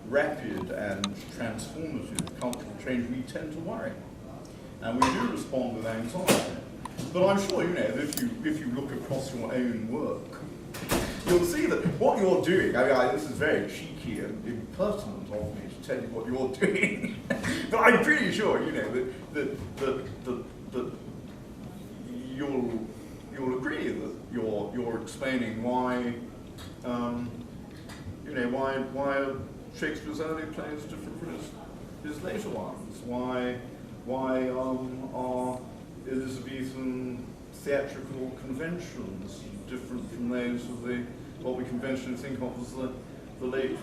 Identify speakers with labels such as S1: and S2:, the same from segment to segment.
S1: rapid and transformative cultural change, we tend to worry. And we do respond with anxiety. But I'm sure, if you look across your own work, you'll see that what you're doing, this is very cheeky and impertinent of me to tell you what you're doing, but I'm pretty sure, that you'll agree that you're explaining why, why Shakespeare's early plays are different from his later ones, why are Elizabethan theatrical conventions different from those of what we conventionally think of as the late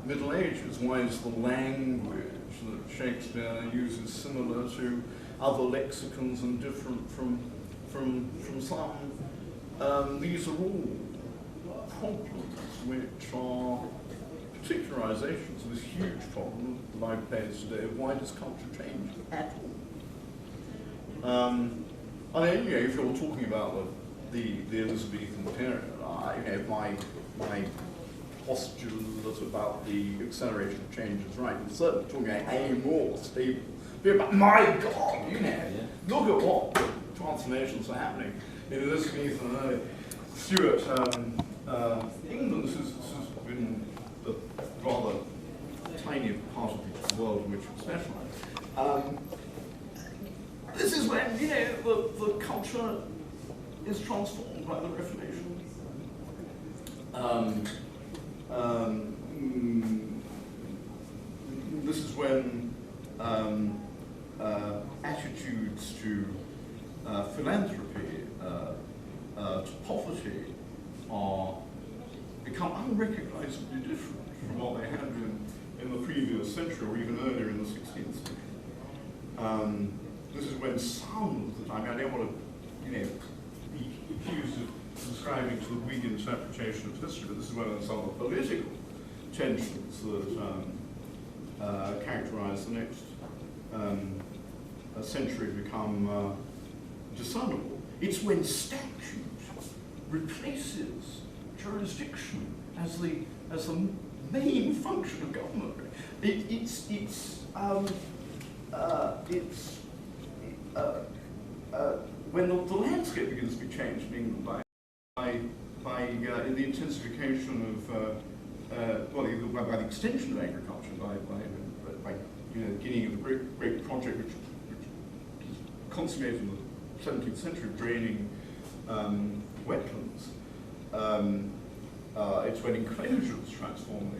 S1: Middle Ages. Why is the language that Shakespeare uses similar to other lexicons and different from some? These are all problems which are particularizations of this huge problem that I've posed today of why does culture change at all? If you're talking about the Elizabethan period, my postulate about the acceleration of change is right. We're certainly talking about a more stable period, but my God, look at what transformations are happening in Elizabethan and early Stuart England. This has been the rather tiny part of the world in which we specialize. This is when, the culture is transformed by the Reformation. This is when attitudes to philanthropy, to poverty, become unrecognizably different from what they had been in the previous century or even earlier in the 16th century. This is when some of the time, I don't want to, be accused of subscribing to the Whig interpretation of history, but this is when some of the political tensions that characterize the next century become discernible. It's when statute replaces jurisdiction as the main function of government. When the landscape begins to be changed in England by the intensification of by the extension of agriculture, by the beginning of the great project which consummated in the 17th century, draining wetlands. It's when enclosures transform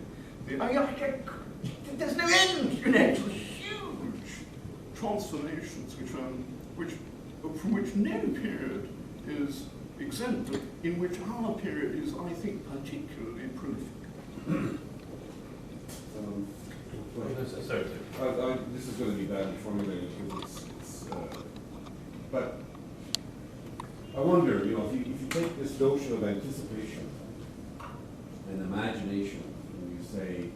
S1: there's no end, to the huge transformations from which no period is exempt, but in which our period is, I think, particularly prolific.
S2: This is going to be badly formulated because but I wonder, if you take this notion of anticipation and imagination, and you say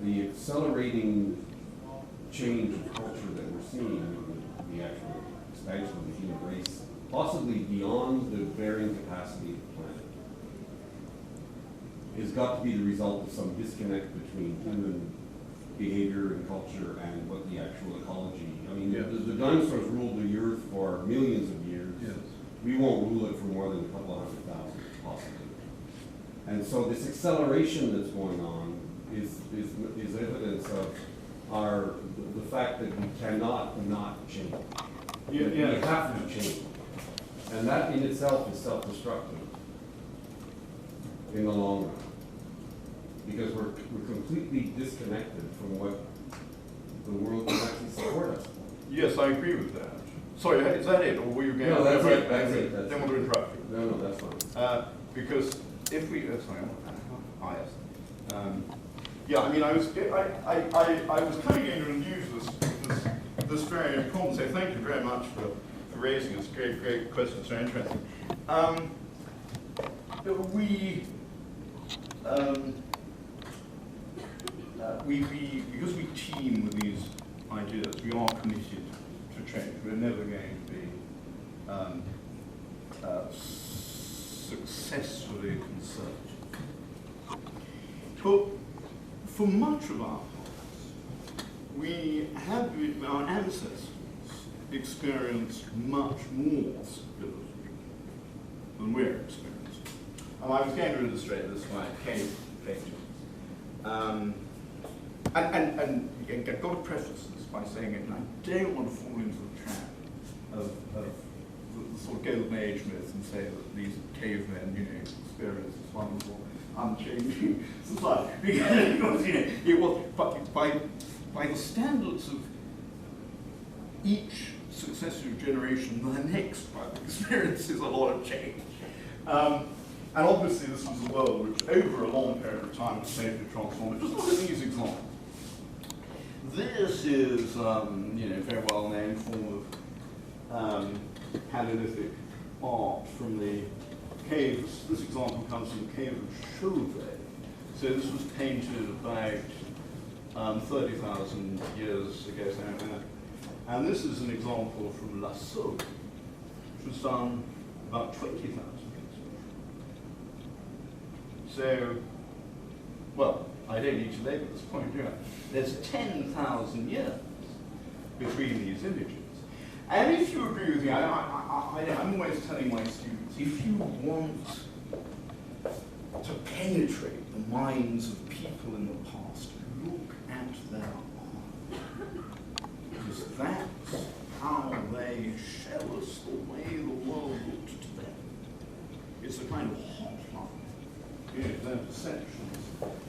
S2: the accelerating change of culture that we're seeing, the actual expansion of the human race, possibly beyond the bearing capacity of the planet, has got to be the result of some disconnect between human behavior and culture and what the actual ecology. The dinosaurs ruled the earth for millions of years.
S1: Yes.
S2: We won't rule it for more than a couple of 100,000, possibly. And so this acceleration that's going on is evidence of the fact that we cannot not change. We have to change. And that in itself is self-destructive in the long run. Because we're completely disconnected from what the world can actually support us.
S1: Yes, I agree with that. Sorry, is that it, or were you going?
S2: No, that's it. That's it.
S1: Don't want to interrupt you.
S2: No, that's fine.
S1: Because if we, sorry, I was kind of going to use this very important. So thank you very much for raising this. Great questions, very interesting. Because we team with these ideas, we are committed to change. We're never going to be successfully conservative. But for much of our past, our ancestors experienced much more stability than we're experiencing. And I was going to illustrate this by cave painting. And I've got to preface this by saying it, and I don't want to fall into the trap of the sort of golden age myth and say that these cavemen, experience this wonderful, unchanging society. Because, it was, but by the standards of each successive generation, the next one experiences a lot of change. And obviously this was a world which over a long period of time was majorly transformed. Just look at these examples. This is, very well-known form of Paleolithic art from the caves. This example comes from the cave of Chauvet. So this was painted about 30,000 years ago. And this is an example from Lascaux, which was done about 20,000 years ago. So, well, I don't need to label this point, do I? There's 10,000 years between these images. And if you agree with me, I'm always telling my students, if you want to penetrate the minds of people in the past, look at their art. Because that's how they show us the way the world looked to them. It's a kind of hotline, their perceptions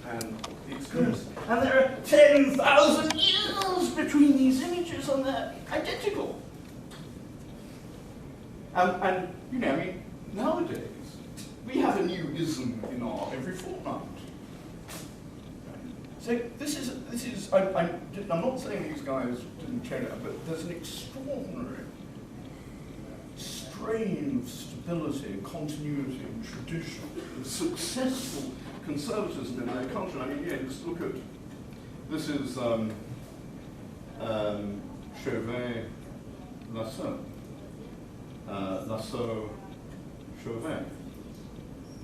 S1: and the experience. And there are 10,000 years between these images, and they're identical. And nowadays, we have a new ism in art every fortnight. So this is. I'm not saying these guys didn't change it, but there's an extraordinary strain of stability, continuity, and tradition, and successful conservatism in their culture. Just look at this is Chauvet, Lascaux. Lascaux, Chauvet.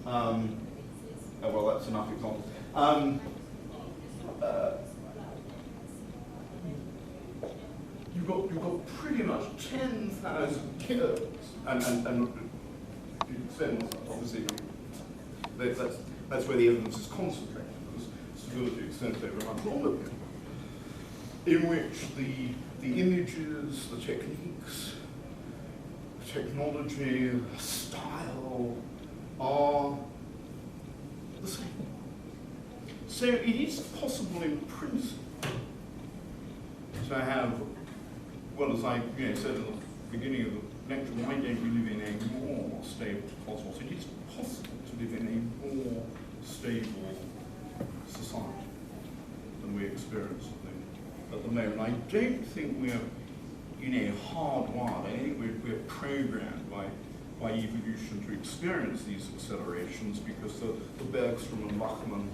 S1: Well, that's enough examples. You've got pretty much 10,000 years, and obviously that's where the evidence is concentrated, because stability extends over a much longer period, in which the images, the techniques, technology, style are the same. So it is possible in principle to have, well, as I said in the beginning of the lecture, why don't we live in a more stable cosmos? It is possible to live in a more stable society than we experience at the moment. I don't think we're hardwired. I think we're programmed by evolution to experience these accelerations, because the Bergstrom and Bachmann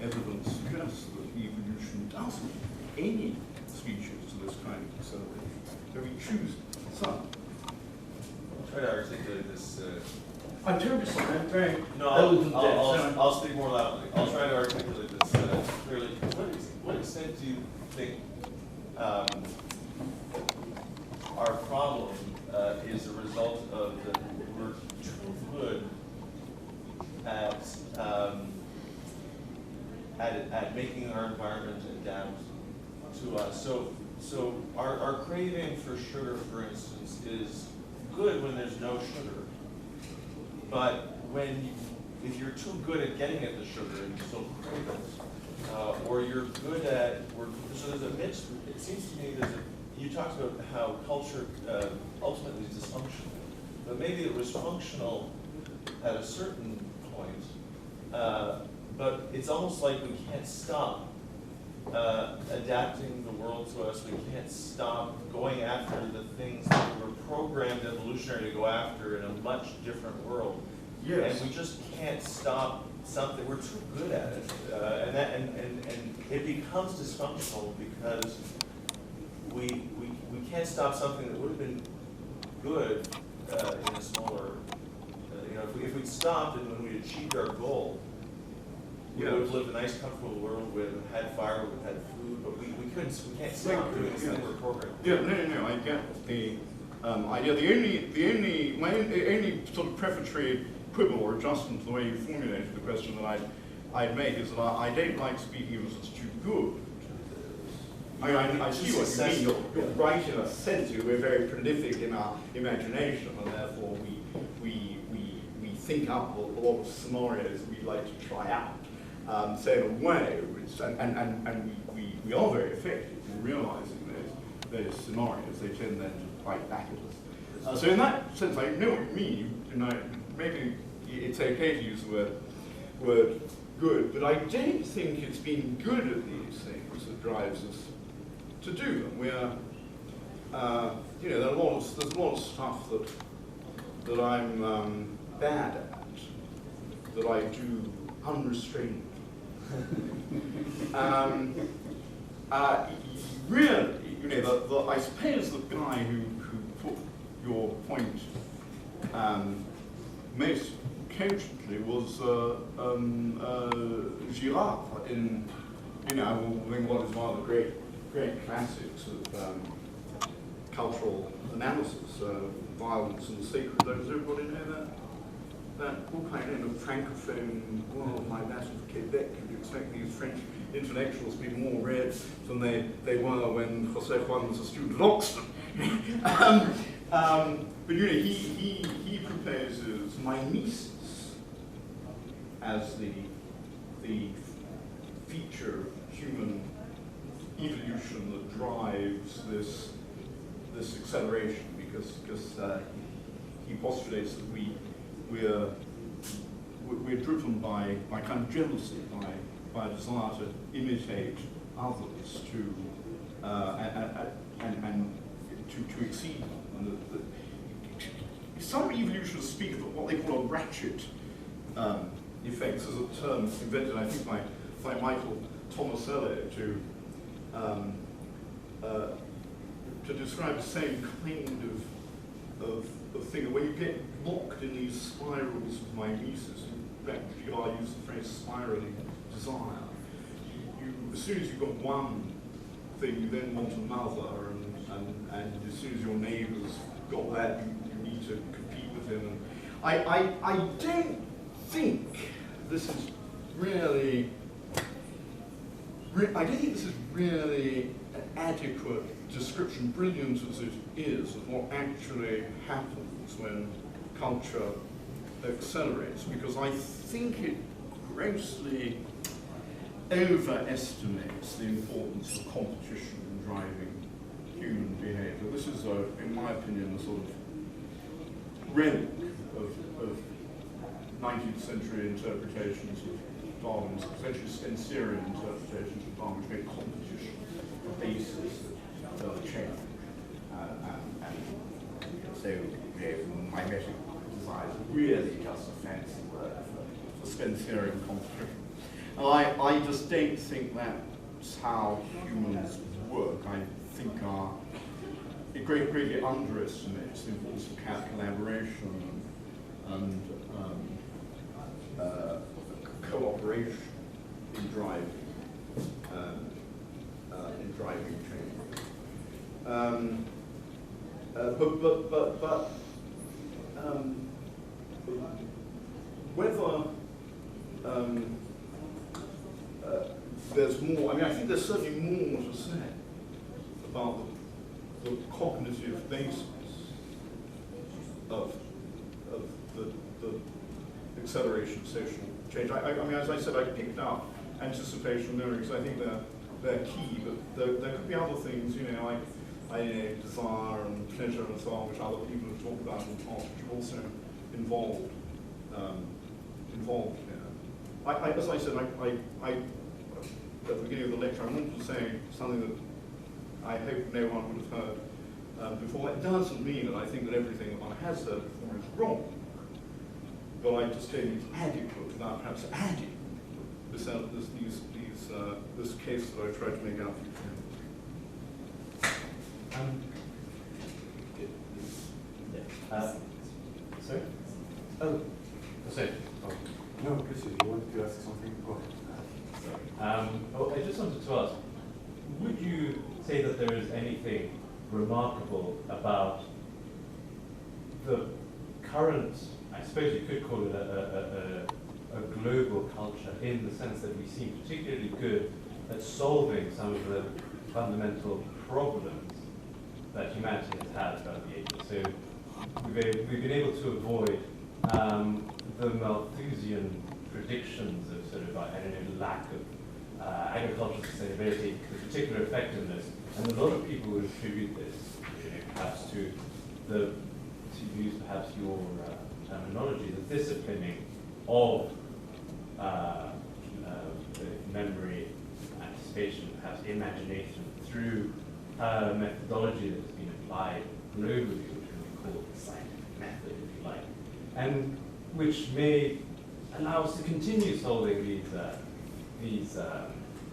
S1: evidence suggests that evolution doesn't any species to this kind of acceleration. So we choose some.
S3: I'll try to articulate this.
S1: I'm terribly sorry. I'm very
S3: I'll speak more loudly. I'll try to articulate this clearly. What extent do you think our problem is a result of that we're too good at making our environment adapt to us? So our craving for sugar, for instance, is good when there's no sugar. But if you're too good at getting at the sugar and you still crave it, or you're good at, so there's a mix. It seems to me you talked about how culture ultimately is dysfunctional, but maybe it was functional at a certain point, but it's almost like we can't stop adapting the world to us. We can't stop going after the things that we were programmed evolutionarily to go after in a much different world.
S1: Yes.
S3: And we just can't stop something. We're too good at it, and it becomes dysfunctional because we can't stop something that would have been good in a smaller. If we'd stopped and when we achieved our goal, We would have lived a nice, comfortable world. We would have had fire, we would have had food, but we can't stop doing this thing we're programmed.
S1: Yeah, no, I get the idea. My only sort of prefatory quibble or adjustment to the way you formulated the question that I'd make is that I don't like speaking of it as too good. I see what you mean. You're right in a sense. We're very prolific in our imagination, and therefore we think up a lot of scenarios we'd like to try out. So in a way, and we are very effective in realizing those scenarios. They tend then to bite back at us. So in that sense, I know what you mean. Maybe it's okay to use the word good, but I don't think it's being good at these things that drives us to do them. We're, there's a lot of stuff that I'm bad at, that I do unrestrained. Really, I suppose the guy who put your point most cogently was Girard in, one of the great classics of cultural analysis, Violence and the Sacred. Does everybody know that book? I know the Francophone world, My Battle for Quebec. You'd expect these French intellectuals to be more read than they were when José Juan was a student at Oxford. But he proposes mimesis as the feature of human evolution that drives this acceleration, because he postulates that we're driven by kind of jealousy, by a desire to imitate others, and to exceed them. And some evolutionists speak of what they call a ratchet effect, as a term invented, I think, by Michael Tomasello to describe the same kind of thing. When you get locked in these spirals of mimesis, Girard used the phrase spiraling desire. As soon as you've got one thing, you then want another, and as soon as your neighbour's got that, you need to compete with him. And I don't think this is really an adequate description, brilliant as it is, of what actually happens when culture accelerates, because I think it grossly overestimates the importance of competition in driving human behavior. This is, in my opinion, a sort of relic of 19th century interpretations of Darwin's, essentially Spencerian interpretations of Darwin, which made competition the basis of change. So mimetic desire is really just a fancy word for Spencerian competition. And I just don't think that's how humans work. I think it greatly underestimates the importance of collaboration and cooperation in driving change. Whether there's more, I think there's certainly more to say about the cognitive basis of the acceleration of social change. As I said, I picked up anticipation and memory because I think they're key, but there could be other things, like desire and pleasure and so on, which other people have talked about in the past, which are also involved here. As I said, at the beginning of the lecture, I wanted to say something that I hope no one would have heard before. That doesn't mean that I think that everything that one has heard before is wrong, but I just think it's adequate without perhaps adding this case that I tried to make out for you.
S4: Sorry? Oh, sorry. Oh. No, Chris, you wanted to ask something? Oh. I just wanted to ask, would you say that there is anything remarkable about the current, I suppose you could call it a global culture, in the sense that we seem particularly good at solving some of the fundamental problems that humanity has had throughout the ages? So we've been able to avoid the Malthusian predictions of sort of, I don't know, lack of agricultural sustainability, the particular effectiveness, and a lot of people would attribute this, perhaps to use perhaps your terminology, the disciplining of memory, anticipation, perhaps imagination, through a methodology that has been applied globally, which we call the scientific method, if you like, and which may allow us to continue solving these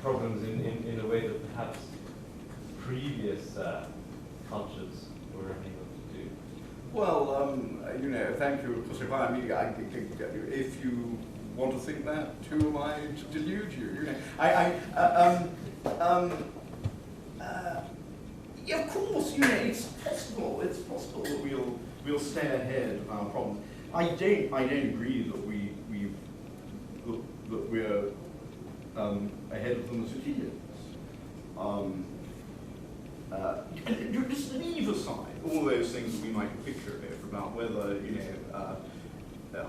S4: problems in a way that perhaps previous cultures were unable to do.
S1: Well, thank you for surviving me. I think if you want to think that, who am I to delude you? Yeah, of course, it's possible. It's possible that we'll stay ahead of our problems. I don't agree that we're ahead of them as it is. Just leave aside all those things that we might picture here about whether,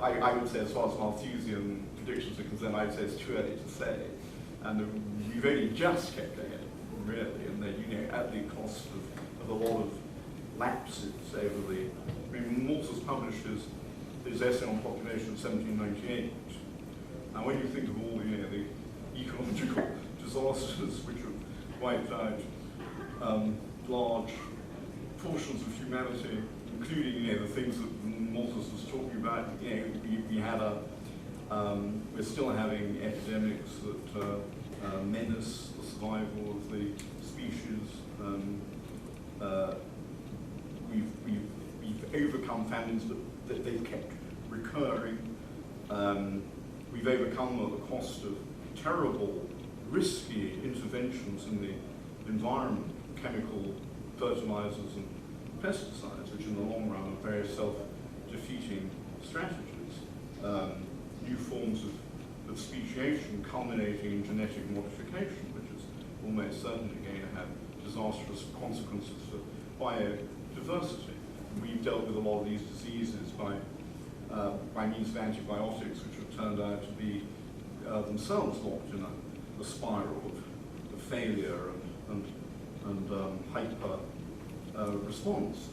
S1: I would say, as far as Malthusian predictions are concerned, I would say it's too early to say. And we've only just kept ahead, really, and that, at the cost of a lot of lapses over the. Malthus published his essay on population in 1798. And when you think of all the ecological disasters which have wiped out large portions of humanity, including the things that Malthus was talking about, we had we're still having epidemics that menace the survival of the species. We've overcome famines, but they've kept recurring. We've overcome them at the cost of terrible, risky interventions in the environment, chemical fertilizers and pesticides, which in the long run are very self-defeating strategies. New forms of speciation culminating in genetic modification, which is almost certainly going to have disastrous consequences for biodiversity. We've dealt with a lot of these diseases by means of antibiotics, which have turned out to be themselves locked in a spiral of failure and hyper response.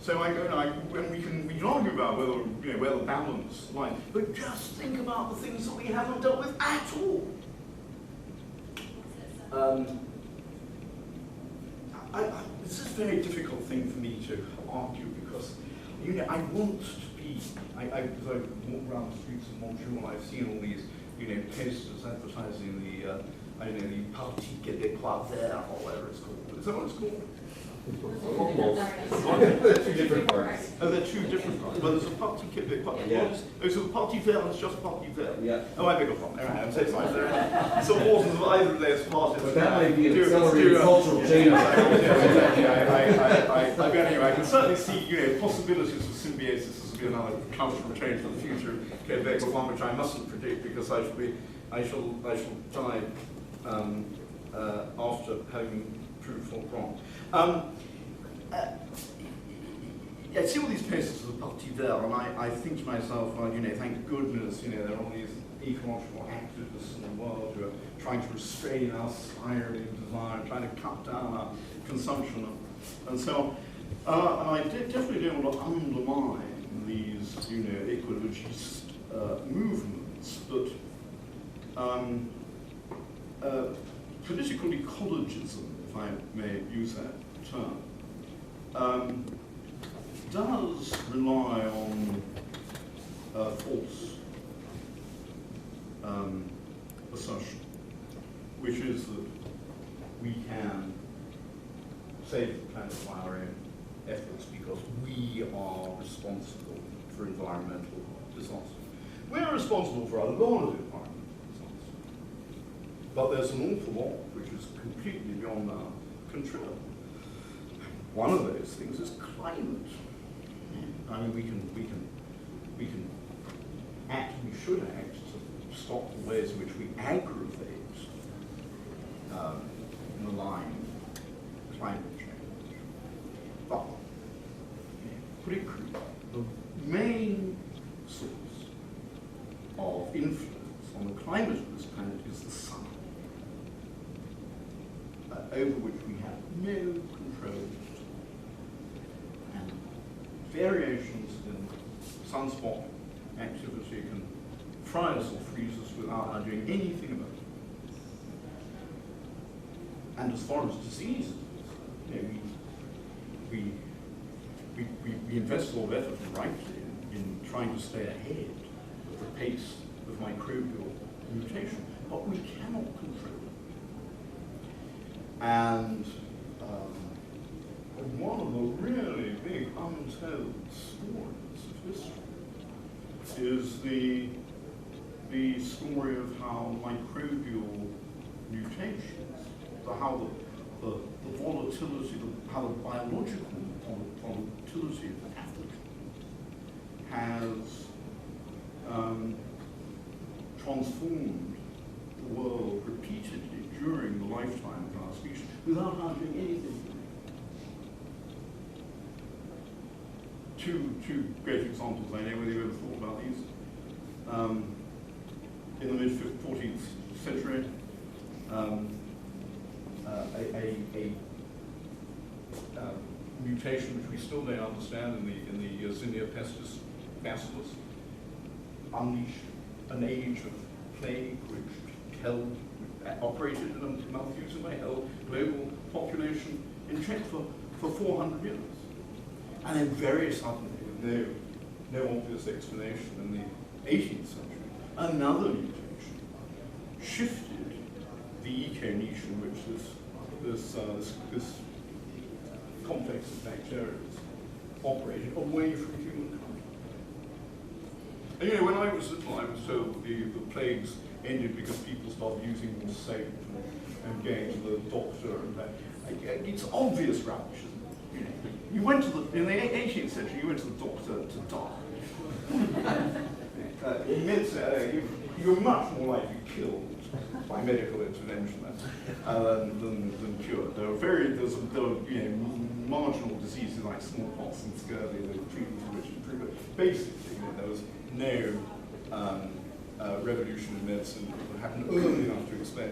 S1: So we can argue about where the balance lies, but just think about the things that we haven't dealt with at all. This is a very difficult thing for me to argue because I want to be. As I walk around the streets of Montreal, I've seen all these posters advertising the the Parti Québécois Vert or whatever it's called. Is that what it's called?
S2: They're two different parts.
S1: Oh, they're two different parts. Well, there's a Parti Québécois.
S2: Yeah.
S1: Oh, so the Parti Vert is just Parti Vert.
S2: Yeah.
S1: Oh, I beg your pardon. I'm so sorry. There are supporters of either of those parties.
S2: But that might be an accelerated cultural change.
S1: I can certainly see possibilities of symbiosis as being another cultural change for the future of Quebec, but one which I mustn't predict because I shall die after having proved wrong. I see all these posters of the Parti Vert, and I think to myself, well, thank goodness, there are all these ecological activists in the world who are trying to restrain our spiraling desire, trying to cut down our consumption, and so on. And I definitely don't want to undermine these, ecologist movements, but political ecologism, if I may use that term, does rely on false assertion, which is that we can save the planet by our own efforts because we are responsible for environmental disasters. We're responsible for a lot of environmental disasters. but there's an awful lot which is completely beyond our control. One of those things is climate. I mean, we can act, we should act to stop the ways in which we aggravate malign climate change. But, put it crudely, the main source of influence on the climate of this planet is the sun, over which we have no control. And variations in sunspot activity can fry us or freeze us without our doing anything about it. And as far as disease, we invest a lot of effort, rightly, in trying to stay ahead of the pace of microbial mutation, but we cannot control it. And one of the really big untold stories of history is the story of how microbial mutations, how the volatility, how the biological volatility of the pathogen has transformed the world repeatedly during the lifetime of our species without our doing anything. Two great examples I know, whether you've ever thought about these. In the mid-14th century, a mutation which we still don't understand in the Yersinia pestis bacillus unleashed an age of plague which operated in a malfusing way, held global population in check for 400 years. And then very suddenly, with no obvious explanation in the 18th century, another mutation shifted the eco-niche in which this complex of bacteria is operated away from humankind. And when I was little, I was told the plagues ended because people started using more soap and going to the doctor and that. It's obvious rubbish, isn't it? You went to in the 18th century, you went to the doctor to die. You're much more likely killed by medical intervention than cured. There were marginal diseases like smallpox and scurvy, the treatment of which improved. But basically, there was no revolution in medicine that happened early enough to explain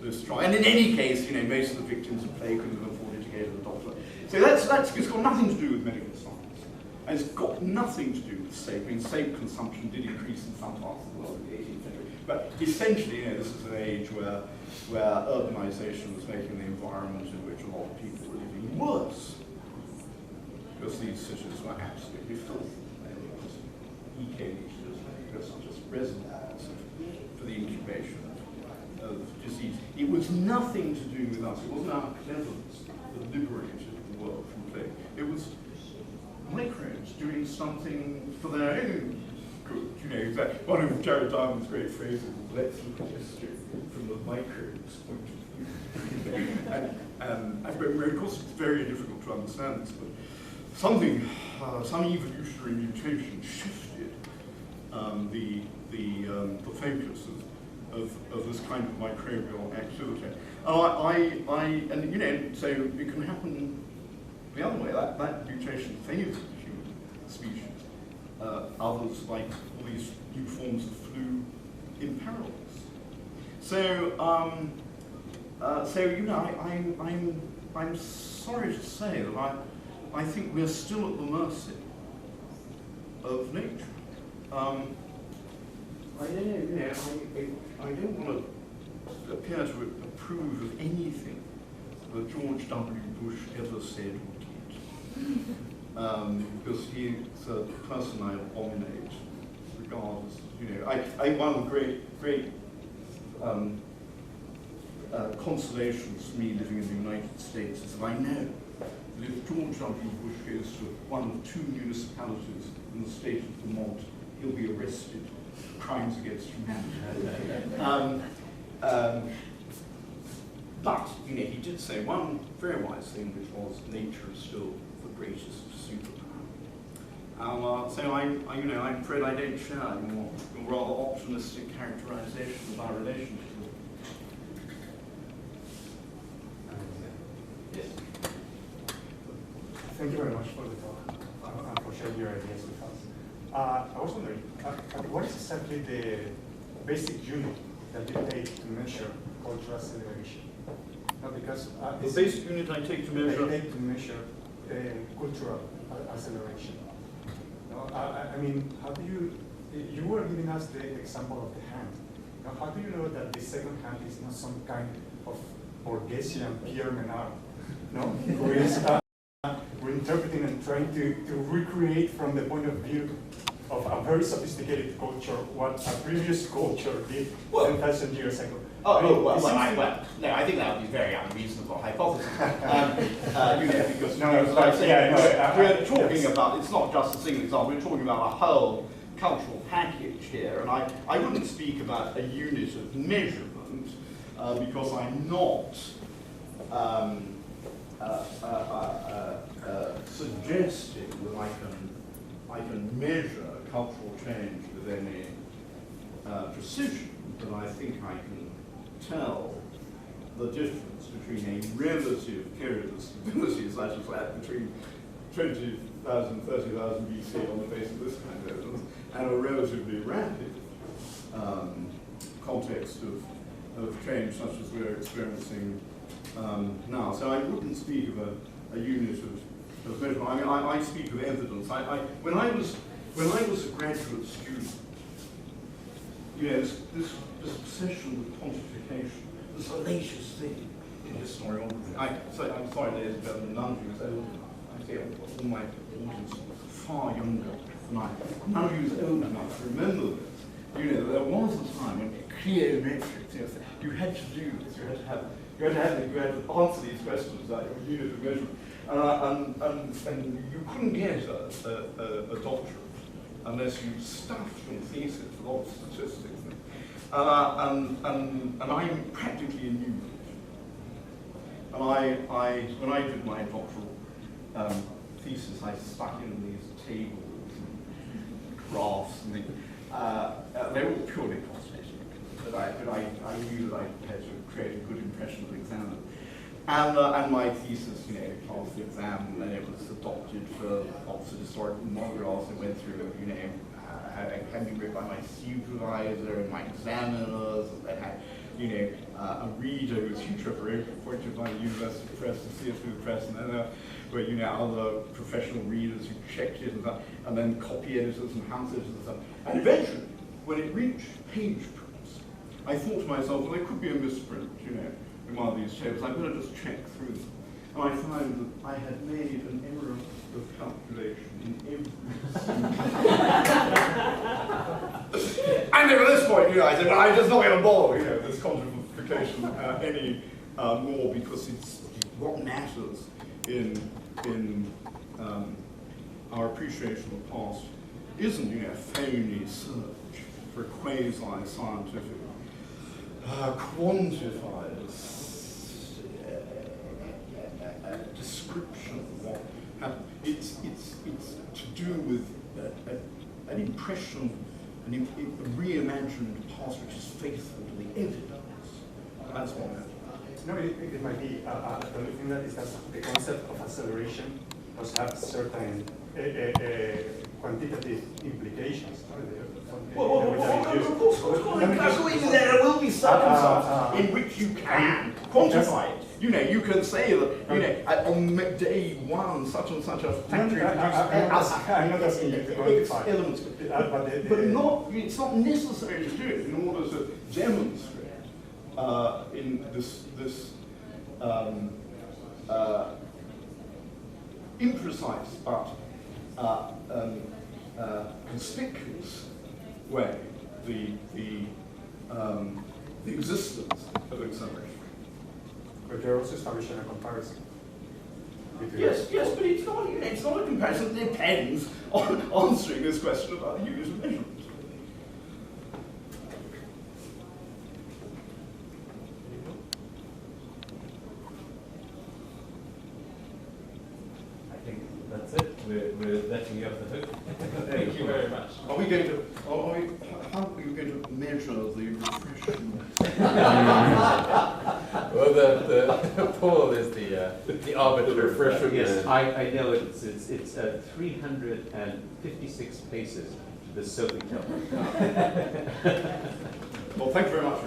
S1: this trial. And in any case, most of the victims of plague couldn't have afforded to go to the doctor. So it's got nothing to do with medical science. And it's got nothing to do with soap. I mean, soap consumption did increase in some parts of the world in the 18th century. But essentially, this is an age where urbanization was making the environment in which a lot of people were living worse. Because these cities were absolutely filthy. Just reservoirs for the incubation of disease. It was nothing to do with us. It wasn't our cleverness that liberated the world from plague. It was microbes doing something for their own good. One of Jared Diamond's great phrases is, let's look at history from the microbes' point of view. and of course, it's very difficult to understand this, but some evolutionary mutation shifted the focus of this kind of microbial activity. So it can happen the other way. That mutation favors the human species. Others, like all these new forms of flu, imperil us. I'm sorry to say that I think we're still at the mercy of nature. I don't want to appear to approve of anything that George W. Bush ever said or did, because he's a person I abominate, regardless. One of the great consolations for me living in the United States is that I know that if George W. Bush goes to one of 2 municipalities in the state of Vermont, he'll be arrested for crimes against humanity. But, you know, he did say one very wise thing, which was nature is still the greatest superpower. So I'm afraid I don't share your rather optimistic characterization of our relationship.
S4: Yes.
S5: Thank you very much for the talk and for sharing your ideas with us. I was wondering, what is exactly the basic unit that you take to measure cultural acceleration? No, because
S1: The basic unit I take to measure.
S5: Cultural acceleration. No, I mean, how do you were giving us the example of the hand. Now, how do you know that the second hand is not some kind of Borgesian Pierre Menard, no? Who is reinterpreting and trying to recreate from the point of view of a very sophisticated culture what a previous culture did 10,000 years ago?
S1: No, I think that would be very unreasonable hypothesis. Because we're talking about, it's not just a single example, we're talking about a whole cultural package here, and I wouldn't speak about a unit of measurement because I'm not suggesting that I can measure cultural change with any precision, but I think I can tell the difference between a relative period of stability, such as that between 20,000, 30,000 BC on the face of this kind of evidence, and a relatively rapid context of change such as we're experiencing now. So I wouldn't speak of a unit of measurement. I mean, I speak of evidence. When I was a graduate student, you know, this obsession with quantification was the latest thing in historiography. I'm sorry, ladies and gentlemen, none of you is old enough. I say all my audience far younger than I. None of you is old enough to remember this. You know, there was a time when cheometrics, you had to do this. You had to answer these questions about your unit of measurement, and you couldn't get a doctorate unless you stuffed your thesis with a lot of statistics. And I'm practically a new. And when I did my doctoral thesis, I stuck in these tables and graphs and things. They were all purely quantitative, but I knew that I had to create a good impression of the examiner. And my thesis, you know, passed the exam, and then it was adopted for Oxford Historical Monographs. It went through, you know, had been read by my supervisor and my examiners, and then had, you know, a reader who was huge referee appointed by the University Press to see it through the press, and then there were, you know, other professional readers who checked it, and then copy editors and house editors and stuff. And eventually, when it reached page prints, I thought to myself, well, there could be a misprint, you know, in one of these tables. I better just check through them. And I found that I had made an error of calculation in every single. And then at this point, you know, I said, well, I'm just not going to bother, you know, this quantification any more, because it's what matters in our appreciation of the past isn't, you know, phony search for quasi-scientific, quantified description of what happened. It's to do with an impression, a reimagined past which is faithful to the evidence. That's what matters.
S5: No, it might be. The only thing that is that the concept of acceleration does have certain quantitative implications.
S1: Of course, there will be circumstances in which you can quantify it. You know, you can say that, you know, on day one, such and such a factory
S5: I'm not asking you to quantify
S1: elements, but not. It's not necessary to do it in order to demonstrate in this imprecise but conspicuous way the existence of acceleration.
S5: But you're also establishing a comparison.
S1: Yes, but it's not. You know, it's not a comparison. It depends on answering this question about the unit of measurement.
S4: we're letting you off the hook. Thank you very much.
S1: Are we going to, how are you going to measure the refreshment?
S6: Well, the pool is the arbiter.
S2: The refreshment
S6: Yes,
S2: man.
S6: I know it's 356 paces to the Sofitel.
S1: Well, thank you very much.